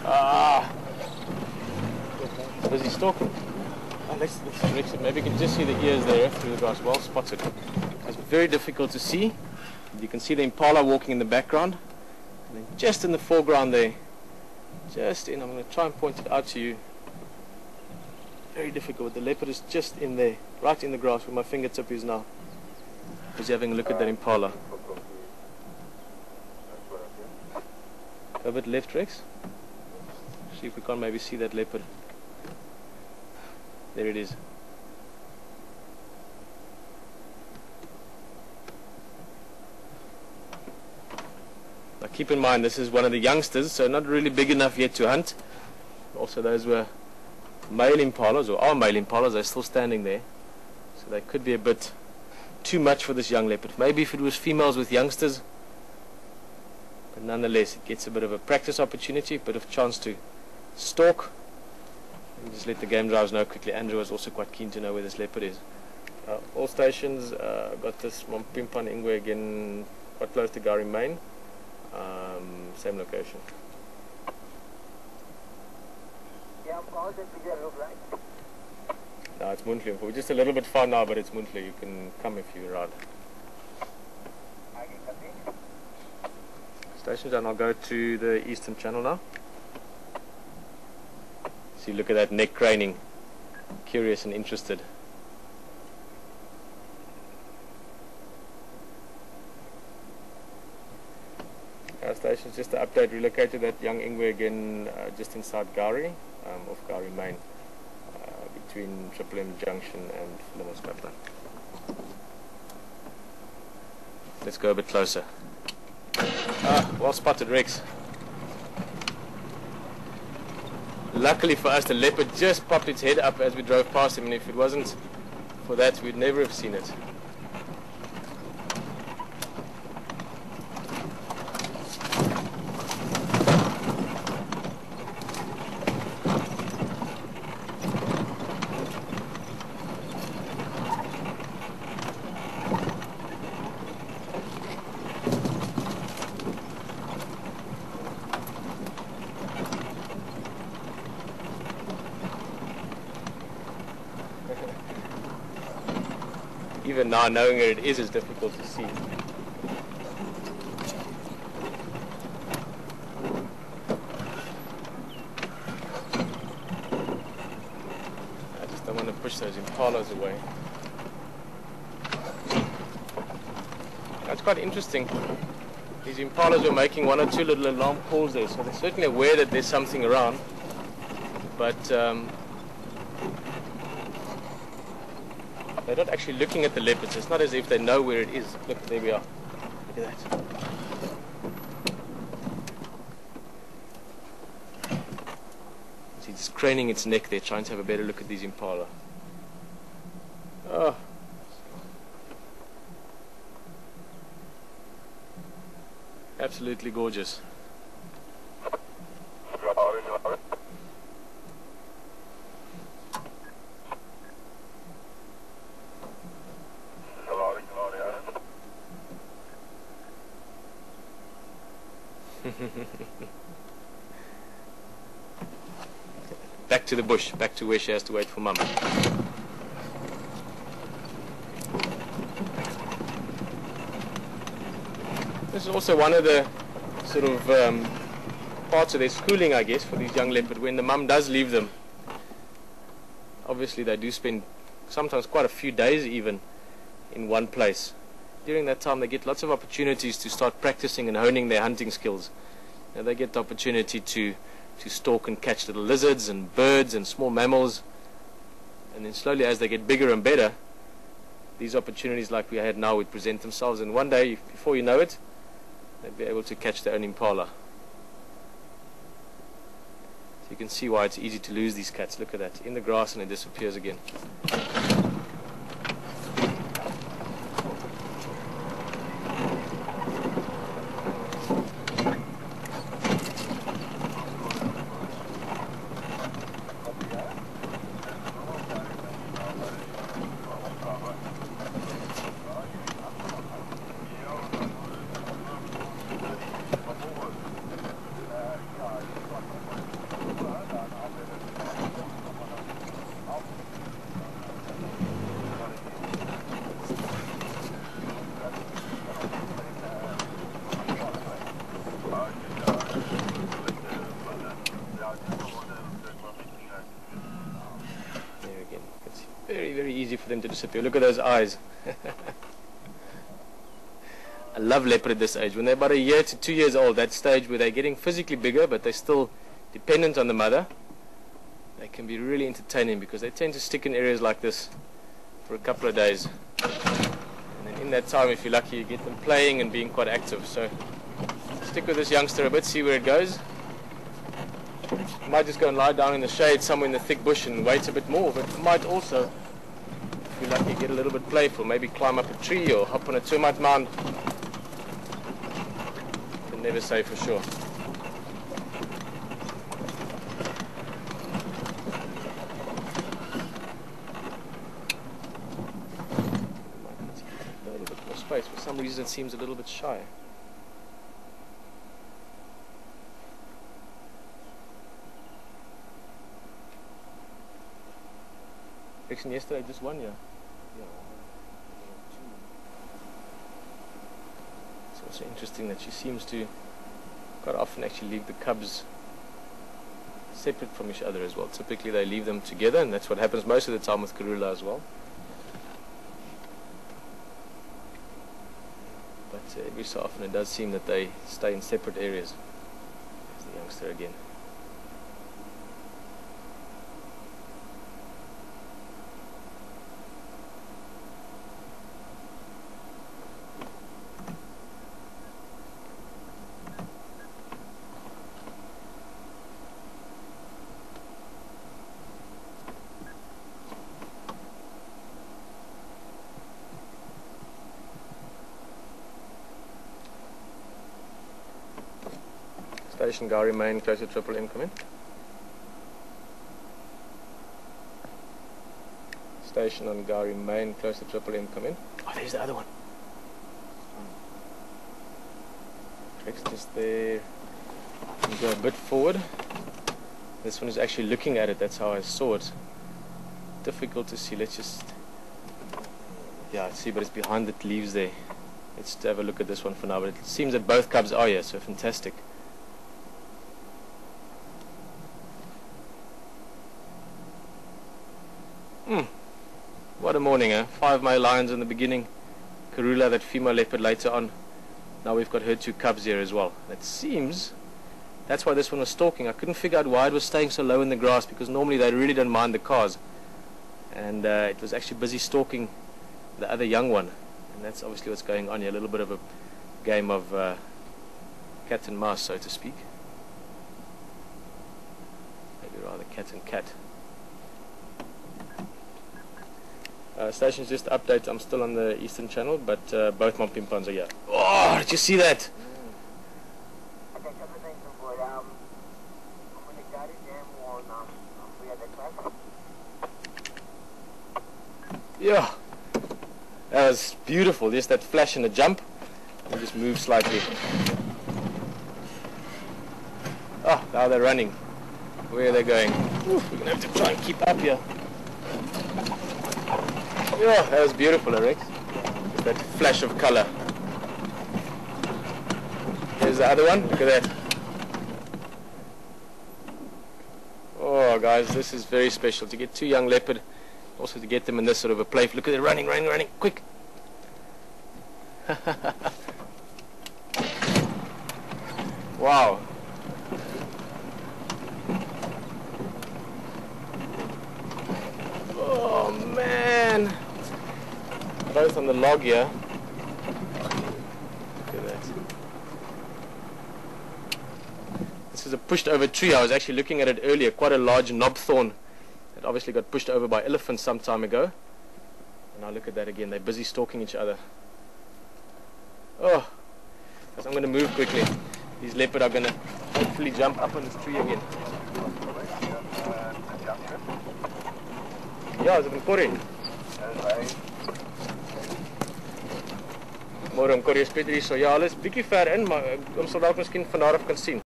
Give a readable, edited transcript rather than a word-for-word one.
Ah! Busy stalking. Oh, let's direct it. Maybe you can just see the ears there through the grass. Well spotted. It's very difficult to see. You can see the impala walking in the background. And then just in the foreground there, I'm going to try and point it out to you. Very difficult. The leopard is just in there, right in the grass where my fingertip is now. Just having a look at that impala. Go a bit left, Rex. See if we can't maybe see that leopard. There it is. Now keep in mind this is one of the youngsters, so not really big enough yet to hunt. Also those were male impalas, or are male impalas. They're still standing there, so they could be a bit too much for this young leopard. Maybe if it was females with youngsters, but nonetheless it gets a bit of a practice opportunity, a bit of chance to stalk and just let the game drivers know quickly. Andrew was also quite keen to know where this leopard is. All stations, got this Pimpan Ingwe again quite close to Gari Main, same location. No, it's Moontli. We're just a little bit far now, but it's Moontli. You can come if you're around. Stations done. I'll go to the eastern channel now. See, look at that neck craning. Curious and interested. Our station's just to update, relocated that young Ingwe again just inside Gari, off Gari Main, between Triple M Junction and Philimoskapa. Let's go a bit closer. Well spotted, Rex. Luckily for us, the leopard just popped its head up as we drove past him, and if it wasn't for that, we'd never have seen it. Even now, knowing where it is difficult to see. I just don't want to push those impalas away. That's quite interesting. These impalas are making one or two little alarm calls there, so they're certainly aware that there's something around. But they're not actually looking at the leopards. It's not as if they know where it is. Look, there we are. Look at that. See, it's craning its neck there, trying to have a better look at these impala. Oh. Absolutely gorgeous. Back to the bush, back to where she has to wait for Mum. This is also one of the sort of parts of their schooling, I guess, for these young leopard. When the mum does leave them, obviously they do spend sometimes quite a few days even in one place. During that time they get lots of opportunities to start practicing and honing their hunting skills. Now, they get the opportunity to stalk and catch little lizards and birds and small mammals, and then slowly as they get bigger and better, these opportunities like we had now would present themselves, and one day, before you know it, they'd be able to catch their own impala. So you can see why it's easy to lose these cats. Look at that, in the grass and it disappears again. There again. It's very, very easy for them to disappear. Look at those eyes. I love leopard at this age. When they're about a year to 2 years old, that stage where they're getting physically bigger, but they're still dependent on the mother, they can be really entertaining because they tend to stick in areas like this for a couple of days. And then in that time, if you're lucky, you get them playing and being quite active. So stick with this youngster a bit, see where it goes. You might just go and lie down in the shade somewhere in the thick bush and wait a bit more, but you might also, if you're lucky, get a little bit playful, maybe climb up a tree or hop on a termite mound. You can never say for sure. A little bit more space. For some reason it seems a little bit shy. Yesterday just one, yeah. It's also interesting that she seems to quite often actually leave the cubs separate from each other as well. Typically they leave them together, and that's what happens most of the time with Karula as well. But every so often it does seem that they stay in separate areas. There's the youngster again. Station Gari main, close to Triple M, come in. Station on Gari main, close to Triple M, come in. Oh, there's the other one. Next, just there. You go a bit forward. This one is actually looking at it, that's how I saw it. Difficult to see, let's just... Yeah, I see, but it's behind the leaves there. Let's have a look at this one for now, but it seems that both cubs are here, so fantastic. What a morning, eh? 5 male lions in the beginning, Karula, that female leopard later on. Now we've got her 2 cubs here as well. It seems that's why this one was stalking. I couldn't figure out why it was staying so low in the grass, because normally they really don't mind the cars. And it was actually busy stalking the other young one. And that's obviously what's going on here, a little bit of a game of cat and mouse, so to speak. Maybe rather cat and cat. Stations just update, I'm still on the Eastern Channel, but both my pimpons are here. Oh, did you see that? Yeah, that was beautiful, just that flash and a jump, and just move slightly. Oh, now they're running. Where are they going? Oof, we're going to have to try and keep up here. Yeah, that was beautiful, Rex. That flash of color. Here's the other one. Look at that. Oh, guys, this is very special. To get 2 young leopard, also to get them in this sort of a play. Look at it, running, running, running. Quick. Wow. Oh, man. Both on the log here. Look at that. This is a pushed over tree. I was actually looking at it earlier. Quite a large knobthorn that obviously got pushed over by elephants some time ago. And now look at that again. They're busy stalking each other. Oh, so I'm going to move quickly. These leopard are going to hopefully jump up on this tree again. Ja, ze hebben Corrie. Môre om Corrie is Pieter hier so. Ja, hulle is bietjie ver in, maar ons sal dalk miskien van daar af kan sien.